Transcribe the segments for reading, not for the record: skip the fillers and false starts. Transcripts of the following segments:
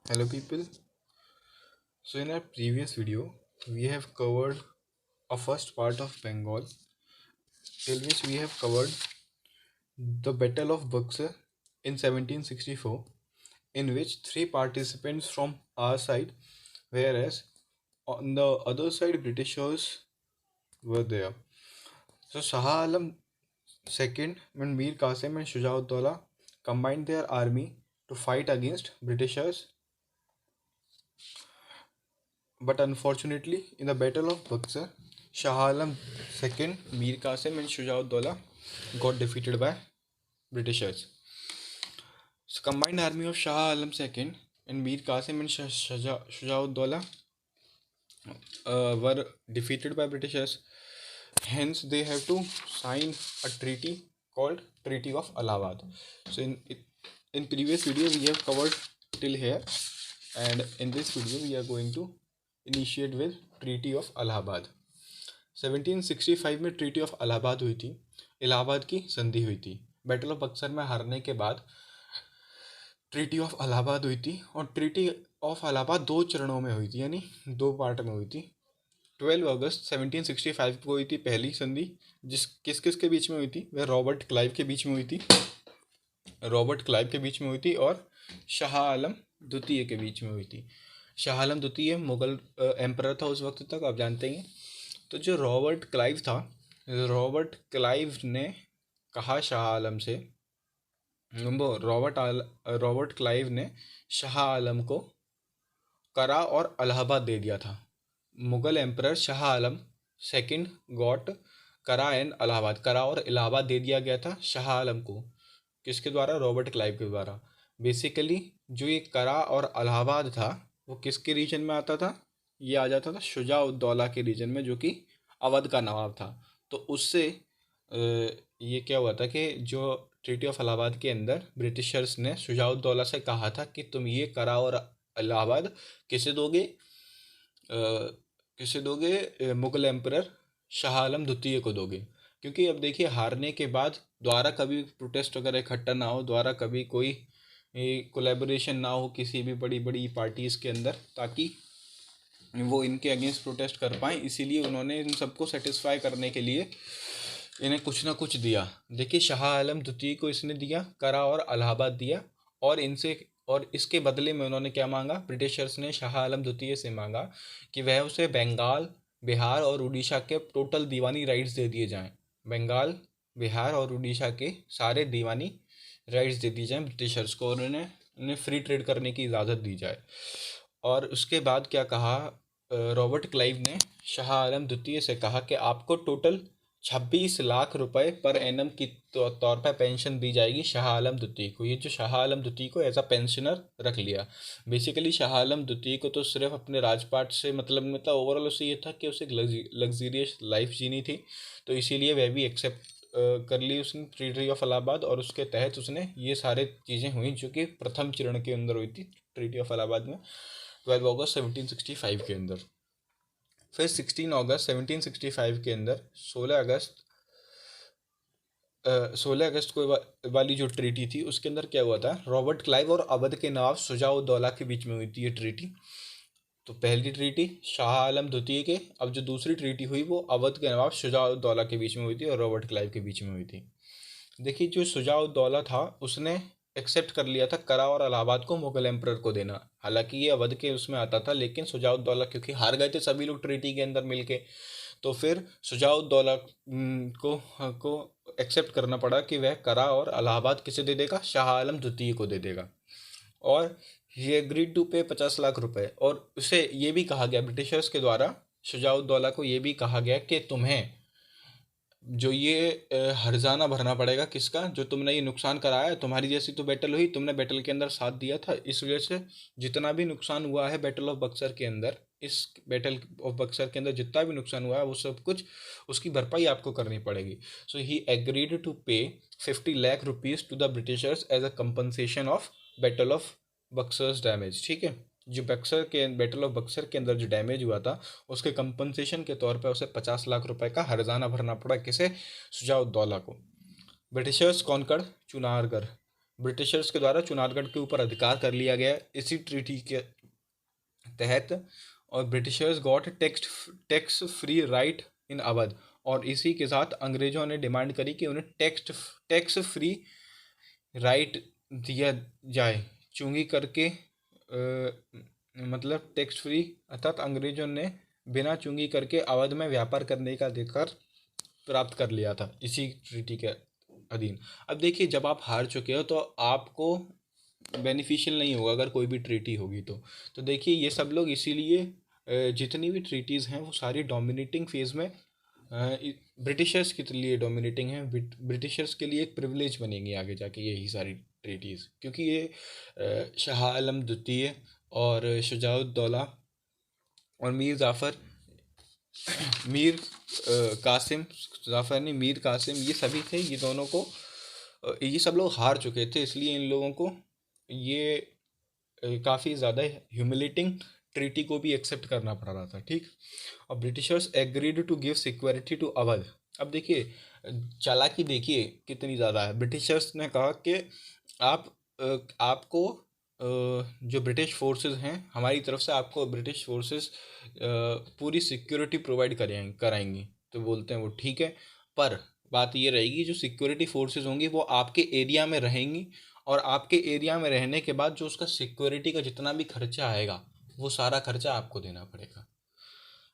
Hello people. So in our previous video, we have covered a first part of Bengal, in which we have covered the Battle of Buxar in 1764, in which three participants from our side, whereas on the other side Britishers were there. So Shah Alam II and Mir Qasim and Shujauddaulah combined their army to fight against Britishers, but unfortunately, in the Battle of Buxar, Shah Alam II, Mir Qasim, and Shujauddaulah got defeated by Britishers. So, combined army of Shah Alam II and Mir Qasim and Shujauddaulah were defeated by Britishers. Hence, they have to sign a treaty called Treaty of Allahabad. So, in previous video, we have covered till here, and in this video, we are going to initiate with Treaty of Allahabad. 1765 में treaty of Allahabad हुई थी, इलाहाबाद की संधि हुई थी। Battle of Buxar में हारने के बाद ट्रीटी ऑफ इलाहाबाद हुई थी, और ट्रीटी ऑफ इलाहाबाद दो चरणों में हुई थी, यानी दो पार्ट में हुई थी। 12 अगस्त 1765 को हुई थी पहली संधि, किस किस के बीच में हुई थी? वह रॉबर्ट क्लाइव के बीच में हुई थी, और शाह आलम द्वितीय के बीच में हुई थी। शाह आलम द्वितीय मुगल एम्परर था उस वक्त तक, आप जानते हैं। तो जो रॉबर्ट क्लाइव था, रॉबर्ट क्लाइव ने कहा शाह आलम से, रॉबर्ट क्लाइव ने शाह आलम को करा और इलाहाबाद दे दिया था। Mughal emperor Shah Alam second got करा एंड इलाहाबाद, करा और इलाहाबाद दे दिया गया था शाह आलम को। किसके द्वारा? रॉबर्ट क्लाइव के द्वारा। बेसिकली जो ये करा और इलाहाबाद था वो किसके रीजन में आता था? ये आ जाता था शुजा-उद-दौला के रीजन में, जो कि अवध का नवाब था। तो उससे ये क्या हुआ था कि जो ट्रीटी ऑफ इलाहाबाद के अंदर ब्रिटिशर्स ने शुजा-उद-दौला से कहा था कि तुम ये करा और इलाहाबाद किसे दोगे? मुगल एम्परर शाह आलम द्वितीय को दोगे। क्योंकि अब देखिए, हारने के बाद द्वारा कभी प्रोटेस्ट वगैरह इकट्ठा ना हो, द्वारा कभी कोई कोलैबोरेशन ना हो किसी भी बड़ी बड़ी पार्टीज़ के अंदर, ताकि वो इनके अगेंस्ट प्रोटेस्ट कर पाएँ। इसीलिए उन्होंने इन सबको सेटिस्फाई करने के लिए इन्हें कुछ ना कुछ दिया। देखिए, शाह आलम द्वितीय को इसने दिया, करा और इलाहाबाद दिया, और इसके बदले में उन्होंने क्या मांगा? ब्रिटिशर्स ने शाह आलम द्वितीय से मांगा कि वह उसे बंगाल, बिहार और उड़ीसा के टोटल दीवानी राइट्स दे दिए जाएं। बंगाल, बिहार और उड़ीसा के सारे दीवानी राइट्स दे दिए जाएं ब्रिटिशर्स को, और उन्हें फ्री ट्रेड करने की इजाज़त दी जाए। और उसके बाद क्या कहा? रॉबर्ट क्लाइव ने शाह आलम द्वितीय से कहा कि आपको टोटल 26 लाख रुपए पर एनम की तौर पर पेंशन दी जाएगी शाह आलम द्वितीय को। ये जो शाह आलम द्वितीय को एज अ पेंशनर रख लिया। बेसिकली शाह आलम द्वितीय को तो सिर्फ अपने राजपाट से मतलब ओवरऑल उसे ये था कि उसे लग्जीरियस लाइफ जीनी थी, तो इसीलिए वह भी एक्सेप्ट कर ली उसने ट्रीटी ऑफ इलाहाबाद, और उसके तहत उसने ये सारे चीज़ें हुई जो कि प्रथम चरण के अंदर हुई थी ट्रीटी ऑफ इलाहाबाद में 12 अगस्त 1765 के अंदर। फिर 16 अगस्त 1765 के अंदर 16 अगस्त को वाली जो ट्रीटी थी उसके अंदर क्या हुआ था? रॉबर्ट क्लाइव और अवध के नवाब शुजा-उद-दौला के बीच में हुई थी ये ट्रीटी। तो पहली ट्रीटी शाह आलम द्वितीय के, अब जो दूसरी ट्रीटी हुई वो अवध के नवाब शुजा-उद-दौला के बीच में हुई थी और रॉबर्ट क्लाइव के बीच में हुई थी। देखिए, जो शुजा-उद-दौला था उसने एक्सेप्ट कर लिया था करा और इलाहाबाद को मुगल एम्परर को देना। हालांकि ये अवध के उसमें आता था, लेकिन शुजा-उद-दौला क्योंकि हार गए थे सभी लोग ट्रीटी के अंदर मिलके, तो फिर शुजा-उद-दौला को एक्सेप्ट करना पड़ा कि वह करा और इलाहाबाद किसे दे देगा? शाह आलम द्वितीय को दे देगा। और ये एग्रीड टू पे 50 लाख रुपए, और उसे ये भी कहा गया ब्रिटिशर्स के द्वारा, शुजा-उद-दौला को ये भी कहा गया कि तुम्हें जो ये हर्जाना भरना पड़ेगा। किसका? जो तुमने ये नुकसान कराया है, तुम्हारी जैसी तो बैटल हुई, तुमने बैटल के अंदर साथ दिया था, इस वजह से जितना भी नुकसान हुआ है बैटल ऑफ बक्सर के अंदर, इस बैटल ऑफ बक्सर के अंदर जितना भी नुकसान हुआ है वो सब कुछ उसकी भरपाई आपको करनी पड़ेगी। सो ही agreed to pay 50 lakh rupees to the Britishers as a compensation of battle of Buxar's damage. ठीक है, जो बैटल ऑफ बक्सर के अंदर जो डैमेज हुआ था उसके कंपनसेशन के तौर पर उसे 50 लाख रुपए का हर्जाना भरना पड़ा। किसे? शुजा-उद-दौला को। Britishers conquered Chunargarh. ब्रिटिशर्स के द्वारा चुनारगढ़ के ऊपर अधिकार कर लिया गया इसी ट्रीटी के तहत। और Britishers got tax free right in Awadh, और इसी के साथ अंग्रेजों ने डिमांड करी कि उन्हें टैक्स फ्री राइट दिया जाए। चुंगी करके मतलब टैक्स फ्री, अर्थात अंग्रेजों ने बिना चुंगी करके अवध में व्यापार करने का अधिकार प्राप्त कर लिया था इसी ट्रीटी के अधीन। अब देखिए, जब आप हार चुके हो तो आपको बेनिफिशियल नहीं होगा अगर कोई भी ट्रीटी होगी तो देखिए ये सब लोग इसीलिए जितनी भी ट्रीटीज़ हैं वो सारी डोमिनेटिंग फेज़ में ब्रिटिशर्स के लिए डोमिनेटिंग हैं। ब्रिटिशर्स के लिए एक प्रिविलेज बनेंगी आगे जाके यही सारी ट्रीटीज़, क्योंकि ये शाह आलम द्वितीय और शुजाउद्दौला और मीर कासिम, जाफ़र नहीं, मीर कासिम, ये सभी थे। ये दोनों को ये सब लोग हार चुके थे, इसलिए इन लोगों को ये काफ़ी ज़्यादा ह्यूमिलेटिंग ट्रीटी को भी एक्सेप्ट करना पड़ रहा था। ठीक। और Britishers agreed to give security to Awadh. अब देखिए चालाकी देखिए कितनी ज़्यादा है। ब्रिटिशर्स ने कहा कि आपको जो ब्रिटिश फोर्सेस हैं हमारी तरफ से, आपको ब्रिटिश फोर्सेस पूरी सिक्योरिटी प्रोवाइड कराएंगी। तो बोलते हैं वो ठीक है, पर बात ये रहेगी जो सिक्योरिटी फोर्सेस होंगी वो आपके एरिया में रहेंगी, और आपके एरिया में रहने के बाद जो उसका सिक्योरिटी का जितना भी खर्चा आएगा वो सारा खर्चा आपको देना पड़ेगा।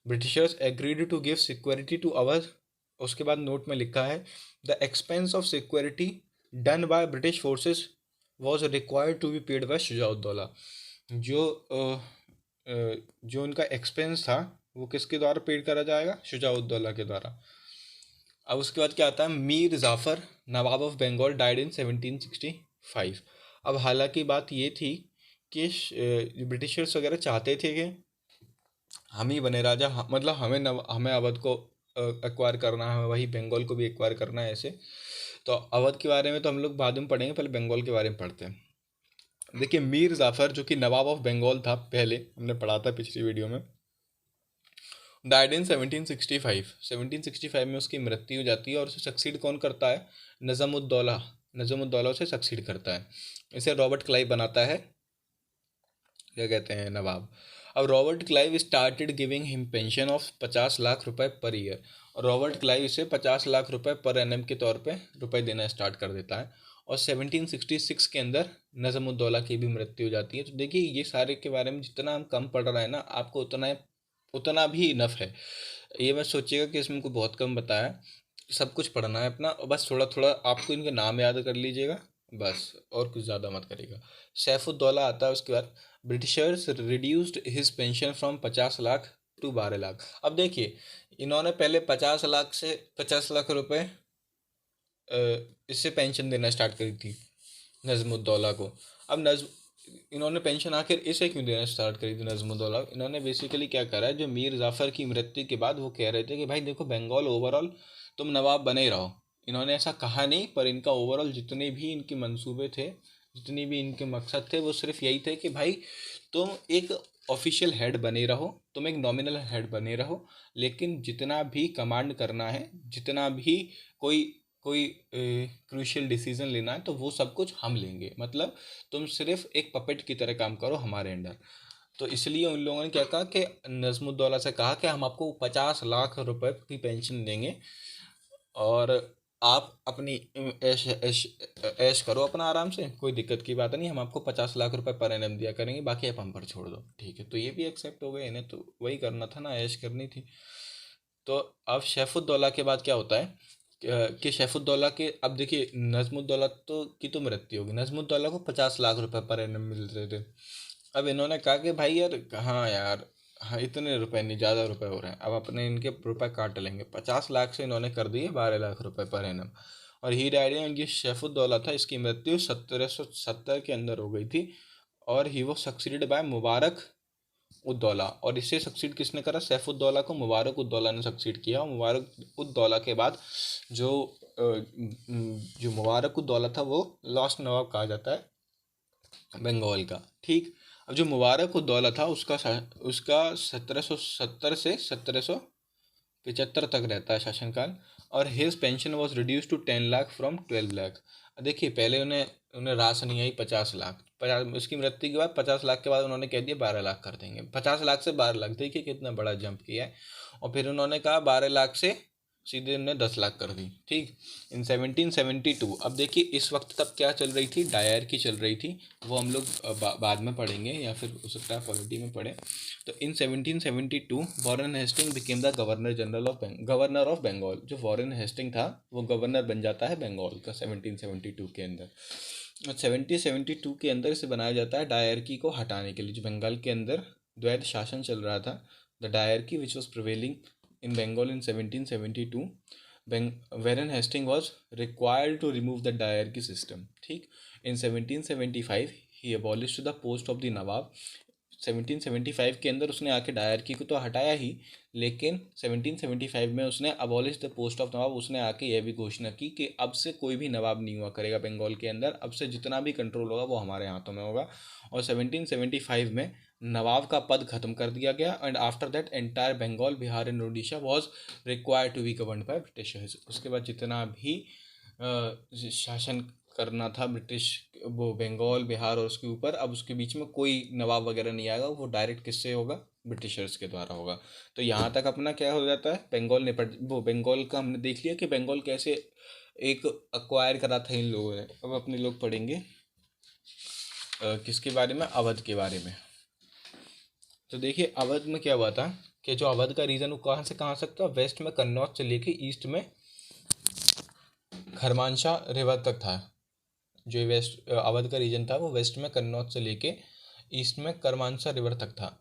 Britishers agreed to give security to Awadh. उसके बाद नोट में लिखा है the expense of security done by British forces was required to be paid by Shujauddaula. जो उनका एक्सपेंस था वो किसके द्वारा पेड करा जाएगा? शुजाउद्दौला के द्वारा। अब उसके बाद क्या आता है, मीर जाफ़र नवाब ऑफ बंगाल डाइड इन 1765। अब हालांकि बात ये थी कि ब्रिटिशर्स वगैरह चाहते थे कि हम ही बने राजा, मतलब हमें अवध को एक्वायर करना है, वही बंगाल को भी एक्वायर करना है। ऐसे तो अवध के बारे में तो हम लोग बाद में पढ़ेंगे, पहले बंगाल के बारे में पढ़ते हैं। देखिए मीर जाफ़र जो कि नवाब ऑफ बंगाल था, पहले हमने पढ़ा था पिछली वीडियो में, डाइड इन 1765। 1765 में उसकी मृत्यु हो जाती है, और उसे सक्सीड कौन करता है? नज़मुद्दौला उसे सक्सीड करता है। इसे रॉबर्ट क्लाइव बनाता है, क्या कहते हैं, नवाब। अब Robert Clive started giving him pension of 50 lakh रुपए पर ईयर। और रॉबर्ट क्लाइव इसे 50 लाख रुपए पर एनम के तौर पे रुपए देना स्टार्ट कर देता है। और 1766 के अंदर नज़मुद्दौला की भी मृत्यु हो जाती है। तो देखिए ये सारे के बारे में जितना हम कम पढ़ रहे हैं ना, आपको उतना भी इनफ है। ये मत सोचिएगा कि इसमें कोई बहुत कम बताया, सब कुछ पढ़ना है अपना, और बस थोड़ा थोड़ा आपको इनके नाम याद कर लीजिएगा बस, और कुछ ज़्यादा मत करिएगा। सैफुद्दौला आता है उसके बाद। Britishers reduced his pension from 50 lakh to 12 lakh. अब देखिए इन्होंने पहले 50 लाख से 50 लाख रुपए इससे पेंशन देना स्टार्ट करी थी नज़मुद्दौला को। अब इन्होंने पेंशन आखिर इसे क्यों देना स्टार्ट करी थी नज़मुद्दौला? इन्होंने बेसिकली क्या करा है, जो मीर जाफ़र की मृत्यु के बाद वो कह रहे थे कि भाई देखो बंगाल ओवरऑल तुम नवाब बने ही रहो। इन्होंने ऐसा कहा नहीं, पर इनका ओवरऑल जितने भी इनके मंसूबे थे, जितने भी इनके मकसद थे, वो सिर्फ यही थे कि भाई तुम एक ऑफिशियल हेड बने रहो, तुम एक नॉमिनल हेड बने रहो, लेकिन जितना भी कमांड करना है, जितना भी कोई कोई क्रूशियल डिसीजन लेना है, तो वो सब कुछ हम लेंगे। मतलब तुम सिर्फ एक पपेट की तरह काम करो हमारे अंडर। तो इसलिए उन लोगों ने क्या कहा कि नज़मुद्दौला से कहा कि हम आपको 50 लाख रुपए की पेंशन देंगे, और आप अपनी ऐश ऐश ऐश करो अपना आराम से, कोई दिक्कत की बात नहीं, हम आपको 50 लाख रुपए पर एनम दिया करेंगे, बाकी आप हम पर छोड़ दो। ठीक है, तो ये भी एक्सेप्ट हो गए, इन्हें तो वही करना था ना, ऐश करनी थी। तो अब सैफुद्दौला के बाद क्या होता है कि सैफुद्दौला के, अब देखिए नज़मुद्दौला की तो मृत्यु होगी, नज़मुद्दौला को 50 लाख रुपए पर एनम मिल रहे थे। अब इन्होंने कहा कि भाई यार, हाँ यार, हाँ इतने रुपए नहीं, ज़्यादा रुपए हो रहे हैं, अब अपने इनके रुपए काट लेंगे। 50 लाख से इन्होंने कर दिए 12 लाख रुपए पर एनम। और ही डाइड इन, ये सैफुद्दौला था, इसकी मृत्यु 1770 के अंदर हो गई थी। और ही वो सक्सीडेड बाय मुबारक उद्दौला। और इससे सक्सीड किसने करा? सैफुद्दौला को मुबारक उद्दौला ने सक्सीड किया। और मुबारक उद्दौला के बाद जो जो मुबारक उद्दौला था वो लास्ट नवाब कहा जाता है बंगाल का। ठीक। अब जो मुबारक उद्दौला था उसका 1770 से 1775 तक रहता है शासनकाल। और his pension was reduce to 10 lakh from 12 lakh. देखिए पहले उन्हें उन्हें रास नहीं आई 50 लाख। 50, उसकी मृत्यु के बाद 50 लाख के बाद उन्होंने कह दिया 12 लाख कर देंगे। 50 लाख से 12 लाख, देखिए कितना बड़ा जंप किया है। और फिर उन्होंने कहा 12 लाख से सीधे उन्होंने 10 लाख कर दी। ठीक, इन 1772। अब देखिए इस वक्त तब क्या चल रही थी, डायर की चल रही थी, वो हम लोग बाद में पढ़ेंगे या फिर हो सकता है पॉलिटी में पढ़ें। तो in 1772 Warren Hasting became the governor of Bengal. जो वॉरेन हेस्टिंग था वो गवर्नर बन जाता है बंगाल का 1772 के अंदर। 1772 के अंदर इसे बनाया जाता है डायरकी को हटाने के लिए। जो बंगाल के अंदर द्वैध शासन चल रहा था, the dyarchy which was prevailing in Bengal in 1772, Warren Hastings was required to remove the diarchy system. ठीक, in 1775 he abolished the post of the Nawab। 1775 के अंदर उसने आके डायरकी को तो हटाया ही, लेकिन 1775 में उसने अबॉलिश द पोस्ट ऑफ नवाब। उसने आके यह भी घोषणा की कि अब से कोई भी नवाब नहीं हुआ करेगा बंगाल के अंदर, अब से जितना भी कंट्रोल होगा वो हमारे हाथों में होगा। और 1775 में नवाब का पद खत्म कर दिया गया। And after that entire Bengal, Bihar and Odisha was required to be governed by Britishers. उसके बाद जितना भी शासन करना था ब्रिटिश, वो बंगाल, बिहार और उसके ऊपर, अब उसके बीच में कोई नवाब वगैरह नहीं आएगा, वो डायरेक्ट किससे होगा, ब्रिटिशर्स के द्वारा होगा। तो यहाँ तक अपना क्या हो जाता है, बंगाल निपट, वो बंगाल का हमने देख लिया कि बंगाल कैसे एक अक्वायर करा था इन लोगों ने। अब अपने लोग पढ़ेंगे किसके बारे में, अवध के बारे में। तो देखिए अवध में क्या हुआ था कि जो अवध का रीजन वो कहाँ से था, वेस्ट में कन्नौज से लेके ईस्ट में खरमानशाह रिवर तक था। जो वेस्ट अवध का रीजन था वो वेस्ट में कन्नौज से लेके ईस्ट में करमानशाह रिवर तक था।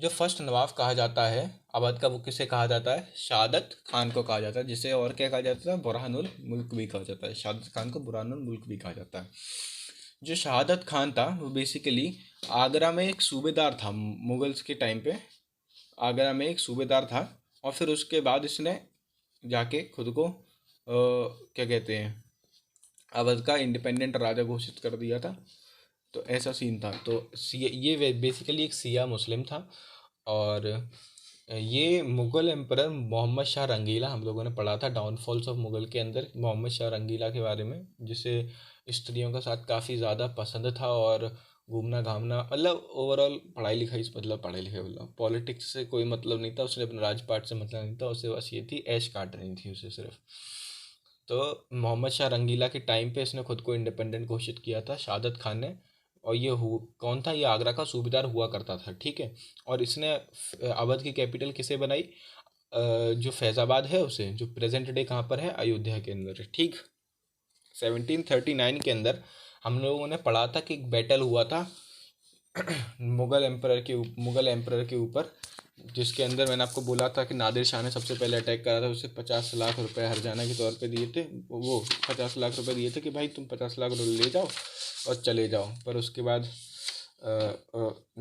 जो फर्स्ट नवाब कहा जाता है अवध का, वो किसे कहा जाता है, शहादत खान को कहा जाता है, जिसे और क्या कहा जाता है, बुरहानुल मुल्क भी कहा जाता है। शहादत खान को बुरहानुल मुल्क भी कहा जाता है। जो शहादत खान था वो बेसिकली आगरा में एक सूबेदार था मुगल्स के टाइम पे। आगरा में एक सूबेदार था और फिर उसके बाद इसने जाके खुद को क्या कहते हैं, अवध का इंडिपेंडेंट राजा घोषित कर दिया था। तो ऐसा सीन था। तो ये बेसिकली एक सिया मुस्लिम था। और ये मुग़ल एम्परर मोहम्मद शाह रंगीला, हम लोगों ने पढ़ा था डाउनफॉल्स ऑफ मुग़ल के अंदर मोहम्मद शाह रंगीला के बारे में, जिसे स्त्रियों का साथ काफ़ी ज़्यादा पसंद था और घूमना घामना, मतलब ओवरऑल पढ़ाई लिखाई, मतलब पढ़ाई लिखाई मतलब पॉलिटिक्स से कोई मतलब नहीं था उसे, अपने राजपाट से मतलब नहीं था उसे, बस ये थी ऐश काट रही थी उसे सिर्फ। तो मोहम्मद शाह रंगीला के टाइम पे इसने खुद को इंडिपेंडेंट घोषित किया था शहादत खान ने। और ये कौन था, ये आगरा का सूबेदार हुआ करता था। ठीक है, और इसने अवध की कैपिटल किसे बनाई, जो फैज़ाबाद है उसे, जो प्रेजेंट डे कहाँ पर है, अयोध्या के अंदर है। ठीक, 1739 के अंदर हम लोगों ने पढ़ा था कि एक बैटल हुआ था मुग़ल एम्परर के ऊपर, जिसके अंदर मैंने आपको बोला था कि नादिर शाह ने सबसे पहले अटैक करा था। उसे 50 लाख रुपए हरजाना के तौर पे दिए थे। वो 50 लाख रुपए दिए थे कि भाई तुम 50 लाख ले जाओ और चले जाओ। पर उसके बाद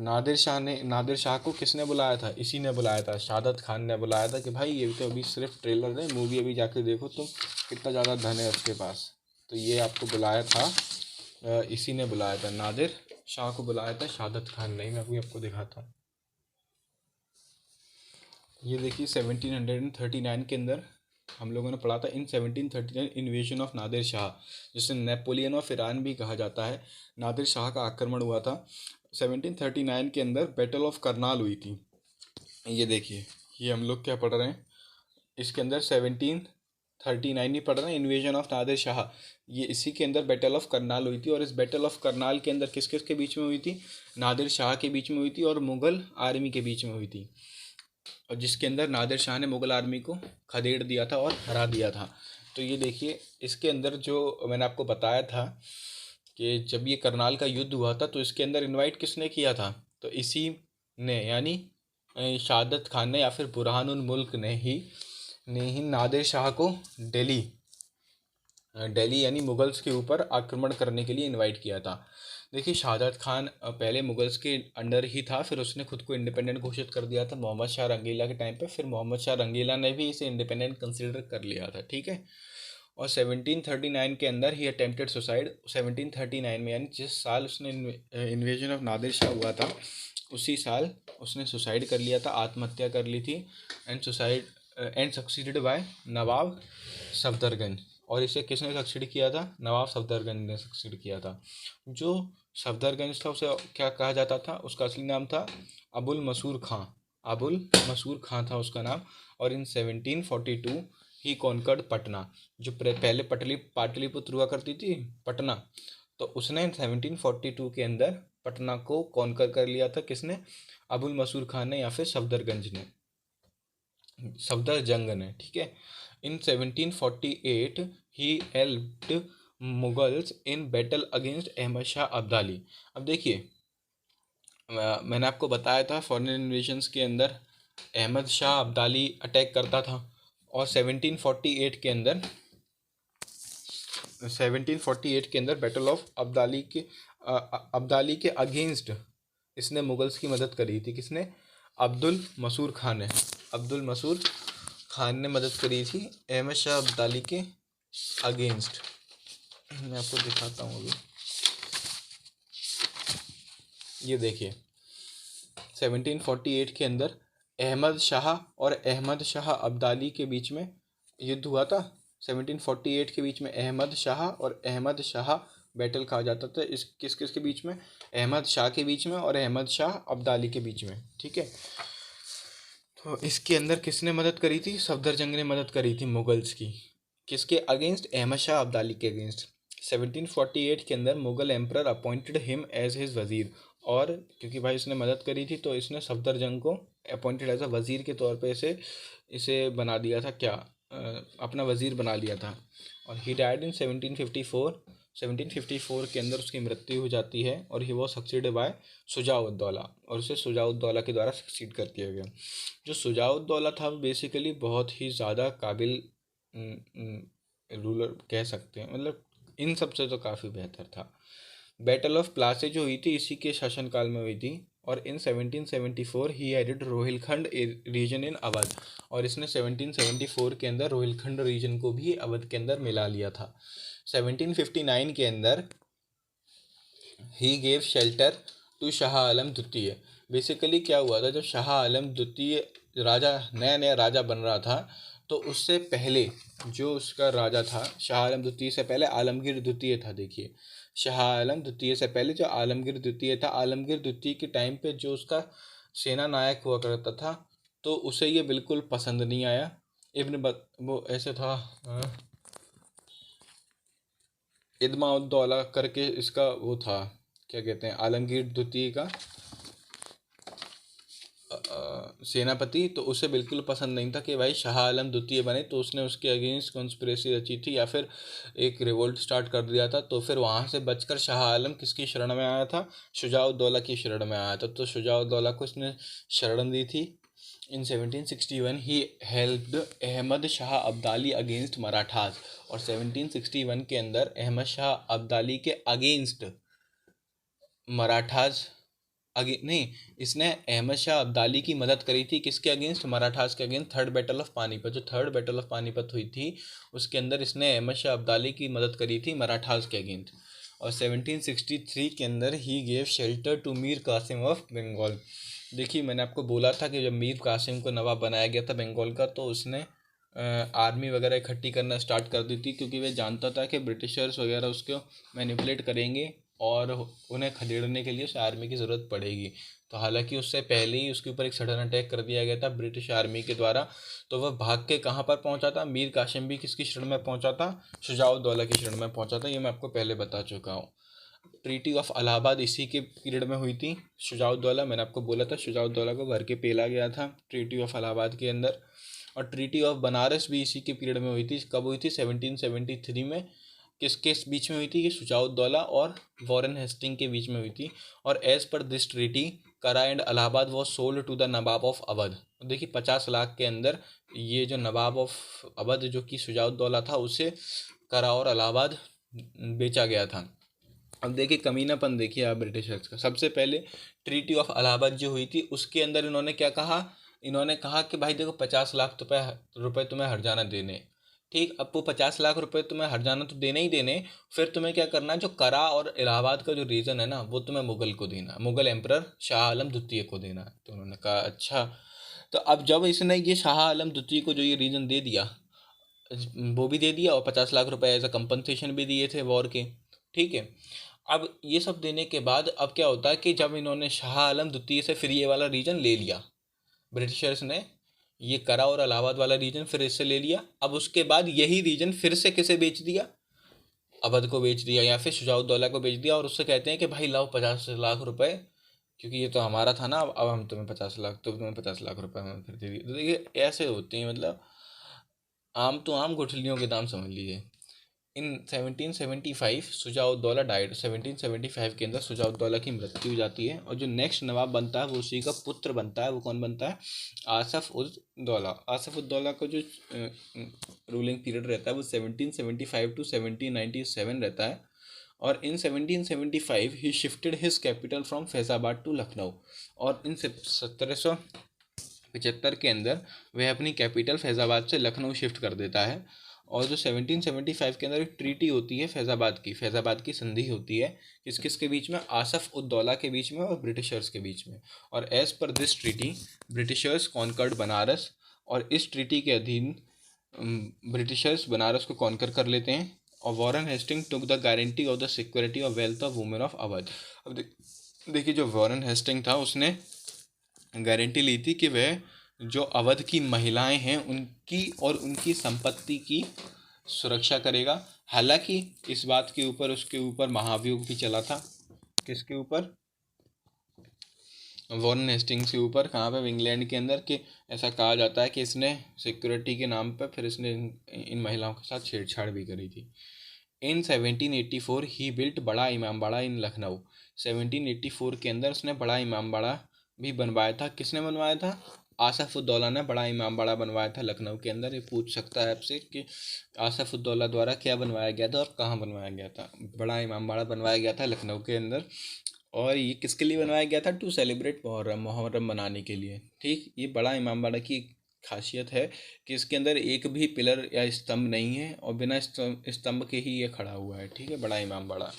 नादिर शाह को किसने बुलाया था, इसी ने बुलाया था, शहादत खान ने बुलाया था कि भाई ये तो अभी सिर्फ ट्रेलर है, मूवी अभी जाके देखो तुम, कितना ज़्यादा धन है उसके पास। तो ये आपको बुलाया था, इसी ने बुलाया था, नादिर शाह को बुलाया था, शहादत खान नहीं। मैं अभी आपको दिखाता हूँ। ये देखिए 1739 के अंदर हम लोगों ने पढ़ा था, इन 1739 इन्वेजन ऑफ नादिर शाह, जिसे नेपोलियन ऑफ ईरान भी कहा जाता है, नादिर शाह का आक्रमण हुआ था। 1739 के अंदर बैटल ऑफ करनाल हुई थी। ये देखिए, ये हम लोग क्या पढ़ रहे हैं, इसके अंदर 1739 ही पढ़ रहे हैं, इन्वेजन ऑफ नादिर शाह, ये इसी के अंदर बैटल ऑफ करनाल हुई थी। और इस बैटल ऑफ करनाल के अंदर किस किस के बीच में हुई थी, नादिर शाह के बीच में हुई थी और मुग़ल आर्मी के बीच में हुई थी। और जिसके अंदर नादिर शाह ने मुग़ल आर्मी को खदेड़ दिया था और हरा दिया था। तो ये देखिए इसके अंदर जो मैंने आपको बताया था कि जब ये करनाल का युद्ध हुआ था तो इसके अंदर इनवाइट किसने किया था, तो इसी ने, यानी शहादत खान ने या फिर बुरहानुल मुल्क ने ही नादिर शाह को दिल्ली यानी मुगल्स के ऊपर आक्रमण करने के लिए इनवाइट किया था। देखिए शहादत खान पहले मुगल्स के अंडर ही था, फिर उसने खुद को इंडिपेंडेंट घोषित कर दिया था मोहम्मद शाह रंगीला के टाइम पे। फिर मोहम्मद शाह रंगीला ने भी इसे इंडिपेंडेंट कंसिडर कर लिया था। ठीक है, और 1739 के अंदर ही अटेम्प्टेड सुसाइड। 1739 में यानी जिस साल उसने इन्वेजन ऑफ नादिर शाह हुआ था उसी साल उसने सुसाइड कर लिया था, आत्महत्या कर ली थी। एंड सक्सीडेड बाय नवाब सफदरगंज। और इसे किसने सक्सीड किया था? नवाब सफदरगंज ने सक्सीड किया था। जो सफदरगंज था उसे क्या कहा जाता था? उसका असली नाम था अबुल मसूर खां। अबुल मसूर खां था उसका नाम। और इन 1742 ही कॉन्कर्ड पटना। जो पहले पाटलिपुत्र हुआ करती थी पटना, तो उसने 1742 के अंदर पटना को कॉन्कर कर लिया था। किसने? अबुल मसूर खान ने या फिर सफदरगंज ने, सफदरजंग ने। ठीक है। In 1748 he helped Mughals in battle against Ahmad Shah Abdali. अब देखिए, मैंने आपको बताया था फॉरेन इन्वेजन्स के अंदर अहमद शाह अब्दाली अटैक करता था। और 1748 के अंदर बैटल ऑफ अब्दाली के अगेंस्ट इसने मुगल्स की मदद करी थी। किसने? अब्दुल मसूर खान ने। अब्दुल मसूर खान ने मदद करी थी अहमद शाह अब्दाली के अगेंस्ट। मैं आपको दिखाता हूँ अभी, ये देखिए 1748 के अंदर अहमद शाह और अहमद शाह अब्दाली के बीच में युद्ध हुआ था। 1748 के बीच में अहमद शाह और अहमद शाह बैटल कहा जाता था। इस किस किस के बीच में? अहमद शाह के बीच में और अहमद शाह अब्दाली के बीच में। ठीक है। तो इसके अंदर किसने मदद करी थी? सफदरजंग ने मदद करी थी मुगल्स की। किसके अगेंस्ट? अहमद शाह अब्दाली के अगेंस्ट। 1748 के अंदर Mughal emperor appointed him as his wazir. और क्योंकि भाई इसने मदद करी थी तो इसने सफदरजंग को अपॉइंटेड एज अ वजीर के तौर पे इसे बना दिया था। क्या? अपना वजीर बना लिया था। और ही डाइड इन 1754 के अंदर उसकी मृत्यु हो जाती है। और he was succeeded by Shujauddaula, और उसे शुजाउद्दौला के द्वारा सक्सीड कर दिया गया। जो शुजाउद्दौला था वो बेसिकली बहुत ही ज़्यादा काबिल रूलर कह सकते हैं, मतलब इन सब से तो काफ़ी बेहतर था। बैटल ऑफ प्लासी जो हुई थी इसी के शासनकाल में हुई थी। और इन 1774 ही एडेड रोहिलखंड रीजन इन अवध। और इसने 1774 के अंदर रोहिलखंड रीजन को भी अवध के अंदर मिला लिया था। 1759 के अंदर ही gave shelter to Shah Alam द्वितीय। बेसिकली क्या हुआ था, जब शाह आलम द्वितीय राजा नया नया राजा बन रहा था, तो उससे पहले जो उसका राजा था, शाह आलम द्वितीय से पहले आलमगीर द्वितीय था। देखिए, शाह आलम द्वितीय से पहले जो आलमगीर द्वितीय था, आलमगीर द्वितीय के टाइम पे जो उसका सेना नायक हुआ करता था, तो उसे ये बिल्कुल पसंद नहीं आया। वो ऐसे था, इदमाउद्दौला करके इसका वो था, क्या कहते हैं, आलमगीर द्वितीय का सेनापति। तो उसे बिल्कुल पसंद नहीं था कि भाई शाह आलम द्वितीय बने, तो उसने उसके अगेंस्ट कॉन्स्पिरेसी रची थी या फिर एक रिवोल्ट स्टार्ट कर दिया था। तो फिर वहाँ से बचकर शाह आलम किसकी शरण में आया था? शुजाउद्दौला की शरण में आया था। तो शुजाउद्दौला को उसने शरण दी थी। In 1761 he helped Ahmad Shah Abdali against Marathas. और 1761 के अंदर अहमद शाह अब्दाली के अगेंस्ट मराठास नहीं, इसने अहमद शाह अब्दाली की मदद करी थी। किसके अगेंस्ट? मराठास के against. Third battle of Panipat, जो थर्ड बैटल ऑफ पानीपत हुई थी उसके अंदर इसने अहमद शाह अब्दाली की मदद करी थी मराठास के अगेंस्ट। और 1763 के अंदर ही gave shelter to Mir Qasim of Bengal. देखिए, मैंने आपको बोला था कि जब मीर कासिम को नवाब बनाया गया था बंगाल का, तो उसने आर्मी वगैरह इकट्ठी करना स्टार्ट कर दी थी, क्योंकि वह जानता था कि ब्रिटिशर्स वगैरह उसको मैनिपुलेट करेंगे और उन्हें खदेड़ने के लिए उस आर्मी की ज़रूरत पड़ेगी। तो हालांकि उससे पहले ही उसके ऊपर एक सडन अटैक कर दिया गया था ब्रिटिश आर्मी के द्वारा। तो वह भाग के कहाँ पर पहुँचा था? मीर कासिम भी किसकी शरण में पहुँचा था? शुजाउद्दौला की शरण में पहुँचा था। ये मैं आपको पहले बता चुका हूँ। ट्रीटी ऑफ इलाहाबाद इसी के पीरियड में हुई थी। शुजाउद्दौला, मैंने आपको बोला था शुजाउद्दौला को भर के पेला गया था ट्रीटी ऑफ इलाहाबाद के अंदर। और ट्रीटी ऑफ बनारस भी इसी के पीरियड में हुई थी। कब हुई थी? 1773 में। किसके बीच में हुई थी? ये शुजाउद्दौला और वॉरेन हेस्टिंग के बीच में हुई थी। और as per this treaty Kara and Allahabad was sold to the nawab of Awadh. देखिए, 50 लाख के अंदर ये जो नवाब ऑफ अवध जो कि शुजाउद्दौला था, उसे करा और इलाहाबाद बेचा गया था। अब देखिए कमीनापन, देखिए आप ब्रिटिशर्स का। सबसे पहले ट्रीटी ऑफ इलाहाबाद जो हुई थी उसके अंदर इन्होंने क्या कहा? इन्होंने कहा कि भाई देखो 50 लाख रुपए तुम्हें हर्जाना देने। ठीक, अब वो 50 लाख रुपए तुम्हें हर्जाना तो देने ही देने, फिर तुम्हें क्या करना है, जो करा और इलाहाबाद का जो रीजन है ना, वो तुम्हें मुगल को देना, मुगल एम्परर शाह आलम द्वितीय को देना है। तो उन्होंने कहा अच्छा। तो अब जब इसने ये शाह आलम द्वितीय को जो ये रीजन दे दिया, वो भी दे दिया और 50 लाख रुपए एज अ कंपनसेशन भी दिए थे वॉर के। ठीक है, अब ये सब देने के बाद अब क्या होता है कि जब इन्होंने शाह आलम द्वितीय से फिर ये वाला रीजन ले लिया, ब्रिटिशर्स ने ये करा और इलाहाबाद वाला रीजन फिर इससे ले लिया। अब उसके बाद यही रीजन फिर से किसे बेच दिया, अवध को बेच दिया या फिर शुजाउद्दौला को बेच दिया, और उससे कहते हैं कि भाई लाओ 50 लाख रुपए, क्योंकि ये तो हमारा था ना, अब हम तुम्हें 50 लाख, तो तुम्हें 50 लाख रुपए हमें फिर दे दिए। तो देखिए ऐसे होते हैं, मतलब आम तो आम गुठलियों के दाम समझ लीजिए। इन 1775 शुजाउद्दौला डाइड, 1775 के अंदर शुजाउद्दौला की मृत्यु हो जाती है, और जो नेक्स्ट नवाब बनता है वो उसी का पुत्र बनता है। वो कौन बनता है, आसफ उद दौला। आसफ उद दौला का जो रूलिंग पीरियड रहता है वो 1775 टू 1797 रहता है। और in 1775 he shifted his capital from Faizabad to Lucknow, और इन 1775 के अंदर वह अपनी कैपिटल फैज़ाबाद से लखनऊ शिफ्ट कर देता है। और जो 1775 के अंदर एक ट्रीटी होती है फैज़ाबाद की संधि होती है किस किस के बीच में, आसफ उद दौला के बीच में और ब्रिटिशर्स के बीच में। और as per this treaty Britishers conquered Banaras, और इस ट्रीटी के अधीन ब्रिटिशर्स बनारस को कॉन्कर कर लेते हैं। और Warren Hasting took the guarantee of the security और wealth of women of Awadh. अब देखिए जो वॉरेन हेस्टिंग था उसने गारंटी ली थी कि वह जो अवध की महिलाएं हैं उनकी और उनकी संपत्ति की सुरक्षा करेगा। हालांकि इस बात के ऊपर उसके ऊपर महाभियोग भी चला था, किसके ऊपर, वॉरेन हेस्टिंग्स के ऊपर। कहाँ पे, इंग्लैंड के अंदर। कि ऐसा कहा जाता है कि इसने सिक्योरिटी के नाम पर फिर इसने इन महिलाओं के साथ छेड़छाड़ भी करी थी। इन 1784 ही बिल्ट बड़ा इमामबाड़ा इन लखनऊ। 1784 के अंदर उसने बड़ा इमामबाड़ा भी बनवाया था। किसने बनवाया था, आसफ उद्दौला ने बड़ा इमामबाड़ा बनवाया था लखनऊ के अंदर। ये पूछ सकता है आपसे कि आसफ उद्दौला द्वारा क्या बनवाया गया था और कहाँ बनवाया गया था। बड़ा इमामबाड़ा बनवाया गया था लखनऊ के अंदर, और ये किसके लिए बनवाया गया था, टू सेलिब्रेट मुहर्रम, मुहर्रम मनाने के लिए। ठीक, ये बड़ा इमामबाड़ा की खासियत है कि इसके अंदर एक भी पिलर या स्तंभ नहीं है, और बिना स्तंभ के ही ये खड़ा हुआ है। ठीक है, बड़ा इमामबाड़ा।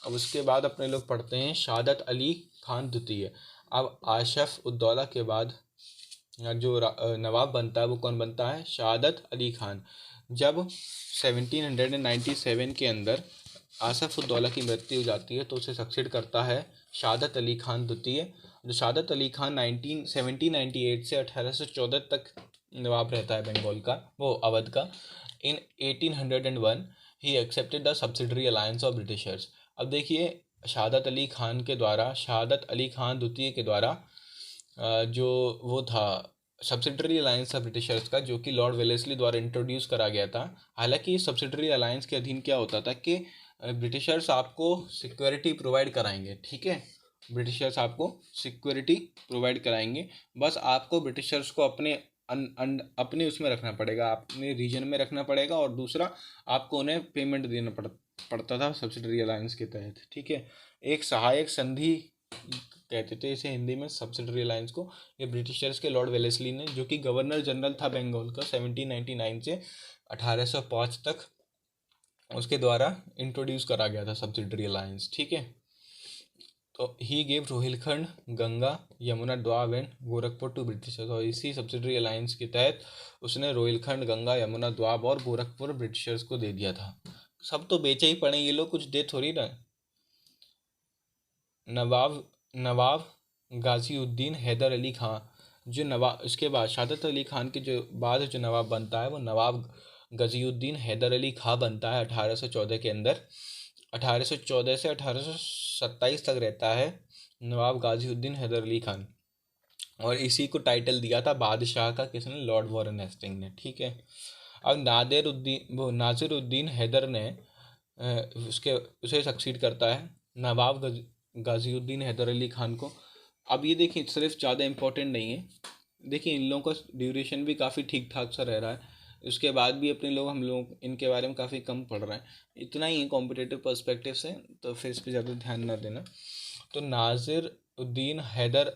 अब उसके बाद अपने लोग पढ़ते हैं शहादत अली खान द्वितीय। अब आशफ उद्दौला के बाद जो नवाब बनता है वो कौन बनता है, शहादत अली खान। जब 1797 के अंदर आसफ उद्दौला की मृत्यु हो जाती है तो उसे सक्सीड करता है शहादत अली खान द्वितीय। जो शहादत अली खान 1798 से 1814 तक नवाब रहता है बंगाल का, वो अवध का। इन 1801 he accepted the subsidiary alliance of Britishers. अब देखिए शहादत अली खान के द्वारा, शहादत अली खान द्वितीय के द्वारा जो वो था सब्सिडरी अलायंस था ब्रिटिशर्स का, जो कि लॉर्ड वेलेस्ली द्वारा इंट्रोड्यूस करा गया था। हालांकि सब्सिडरी अलायंस के अधीन क्या होता था कि ब्रिटिशर्स आपको सिक्योरिटी प्रोवाइड कराएंगे। ठीक है, ब्रिटिशर्स आपको सिक्योरिटी प्रोवाइड कराएंगे, बस आपको ब्रिटिशर्स को अपने उसमें रखना पड़ेगा, अपने रीजन में रखना पड़ेगा, और दूसरा आपको उन्हें पेमेंट देना पड़ता था सब्सिडरी अलायंस के तहत। ठीक है, एक सहायक संधि कहते थे इसे हिंदी में, सब्सिडरी अलायंस को। ये ब्रिटिशर्स के लॉर्ड वेलेस्ली ने, जो कि गवर्नर जनरल था बंगाल का 1799 से 1805 तक, उसके द्वारा इंट्रोड्यूस करा गया था सब्सिडरी अलायंस। ठीक है, तो he gave Rohilkhand, Ganga, Yamuna Doab and Gorakhpur to Britishers. और इसी सब्सिडरी अलायंस के तहत उसने रोहिलखंड, गंगा, यमुना द्वाब और गोरखपुर ब्रिटिशर्स को दे दिया था। सब तो बेचे ही पड़े ये लोग, कुछ दे थोड़ी ना। नवाब नवाब गाजीउद्दीन हैदर अली खान, जो नवाब, इसके बाद शहादत अली खान के जो बाद जो नवाब बनता है वो नवाब गाजीउद्दीन हैदर अली खां बनता है 1814 के अंदर। 1814 से 1827 तक रहता है नवाब गाजीउद्दीन हैदर अली खान, और इसी को टाइटल दिया था बादशाह का, किसने, लॉर्ड वॉरेन हेस्टिंग ने। ठीक है, अब नासिरुद्दीन हैदर ने उसके उसे सक्सीड करता है नवाब गाजीउद्दीन हैदर अली खान को। अब ये देखिए सिर्फ ज़्यादा इम्पोर्टेंट नहीं है, देखिए इन लोगों का ड्यूरेशन भी काफ़ी ठीक ठाक सा रह रहा है, उसके बाद भी अपने लोग, हम लोग इनके बारे में काफ़ी कम पढ़ रहे हैं। इतना ही कॉम्पिटेटिव पर्सपेक्टिव से, तो फिर इस पर ज़्यादा ध्यान ना देना। तो नासिर उद्दीन हैदर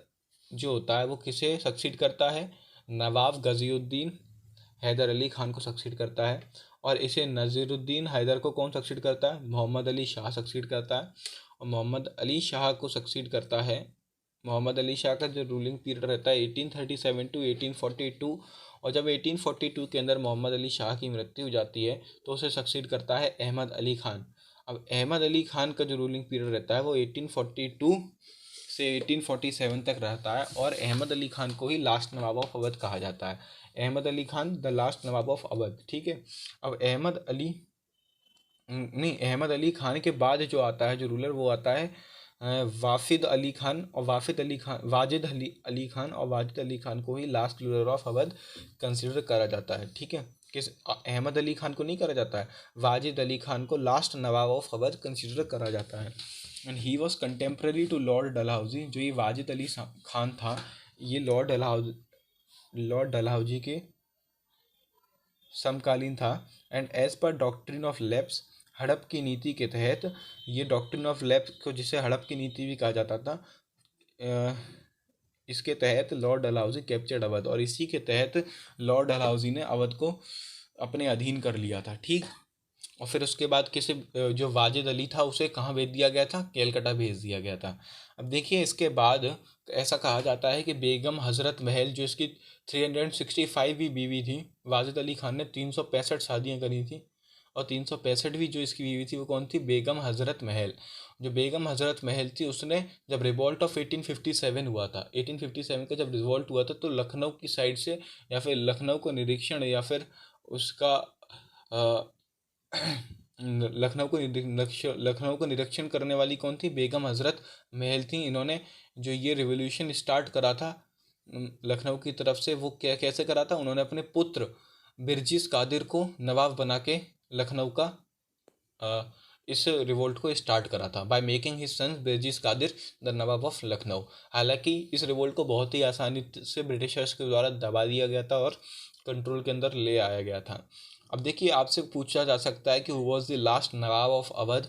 जो होता है वो किसे सक्सीड करता है, नवाब गाजीउद्दीन हैदर अली खान को सक्सीड करता है। और इसे नज़ीरुद्दीन हैदर को कौन सक्सीड करता है, मोहम्मद अली शाह सक्सीड करता है। और मोहम्मद अली शाह को सक्सीड करता है, मोहम्मद अली शाह का जो रूलिंग पीरियड रहता है 1837 टू 1842, और जब 1842 के अंदर मोहम्मद अली शाह की मृत्यु हो जाती है तो उसे सक्सीड करता है अहमद अली खान। अब अहमद अली खान का जो रूलिंग पीरियड रहता है वो 1842 से 1847 तक रहता है, और अहमद अली खान को ही लास्ट नवाब ऑफ अवध कहा जाता है। Ahmad Ali Khan the last nawab of Awadh, ठीक है। अब अहमद अली खान के बाद जो आता है, जो रूलर, वो आता है वाफिद अली खान, और वाजिद अली खान, और वाजिद अली खान को ही last ruler of Awadh consider करा जाता है, ठीक है। किस अहमद अली खान को नहीं करा जाता है, वाजिद अली खान को last nawab of Awadh consider करा जाता है। And he was contemporary to Lord Dalhousie. जो ये वाजिद अली खान था, ये लॉर्ड डलहौजी के समकालीन था। And as per doctrine of lapse, हड़प की नीति के तहत, ये डॉक्ट्रिन ऑफ लेप्स को, जिसे हड़प की नीति भी कहा जाता था, इसके तहत लॉर्ड डलहौजी कैप्चर्ड अवध, और इसी के तहत लॉर्ड डलहौजी ने अवध को अपने अधीन कर लिया था, ठीक। और फिर उसके बाद जो वाजिद अली था उसे कहाँ भेज दिया गया था, केलकटा भेज दिया गया था। अब देखिए इसके बाद ऐसा कहा जाता है कि बेगम हज़रत महल, जो इसकी 365वीं बीवी थी, वाजिद अली खान ने 365 शादियाँ करी थी, और 365वीं जो इसकी बीवी थी वो कौन थी, बेगम हज़रत महल। जो बेगम हज़रत महल थी, उसने जब रिवॉल्ट ऑफ 1857 हुआ था, 1857 का जब रिवॉल्ट हुआ था, तो लखनऊ की साइड से, या फिर लखनऊ को निरीक्षण, या फिर उसका लखनऊ को निरीक्षण करने वाली कौन थी, बेगम हज़रत महल थी। इन्होंने जो ये रिवॉल्यूशन स्टार्ट करा था लखनऊ की तरफ से, वो कैसे करा था, उन्होंने अपने पुत्र बिरजिस कादिर को नवाब बना के लखनऊ का इस रिवोल्ट को स्टार्ट करा था, by making his son Birjis Qadir the nawab of Lucknow. हालांकि इस रिवोल्ट को बहुत ही आसानी से ब्रिटिशर्स के द्वारा दबा दिया गया था और कंट्रोल के अंदर ले आया गया था। अब देखिए आपसे पूछा जा सकता है कि who was the last nawab of Awadh.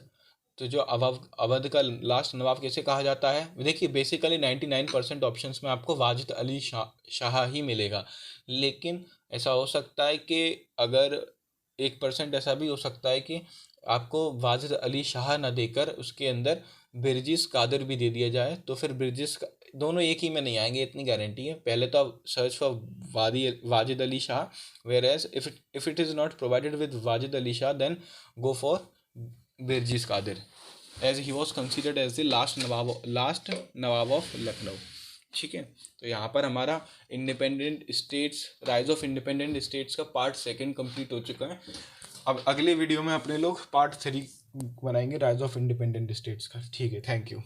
तो जो अवध का लास्ट नवाब कैसे कहा जाता है, देखिए बेसिकली 99% ऑप्शंस में आपको वाजिद अली शाह ही मिलेगा, लेकिन ऐसा हो सकता है कि अगर 1% ऐसा भी हो सकता है कि आपको वाजिद अली शाह न देकर उसके अंदर बिरजिस कादिर भी दे दिया जाए, तो फिर दोनों एक ही में नहीं आएंगे, इतनी गारंटी है। पहले तो आप search for Wajid Ali Shah, whereas if it is not provided with Wajid Ali Shah, then go for Birjis Qadir, as he was considered as the last nawab of Lucknow, ठीक है। तो यहाँ पर हमारा independent states, rise of independent states का पार्ट 2 कंप्लीट हो चुका है। अब अगले वीडियो में अपने लोग पार्ट 3 बनाएंगे राइज ऑफ इंडिपेंडेंट स्टेट्स का, ठीक है। Thank you.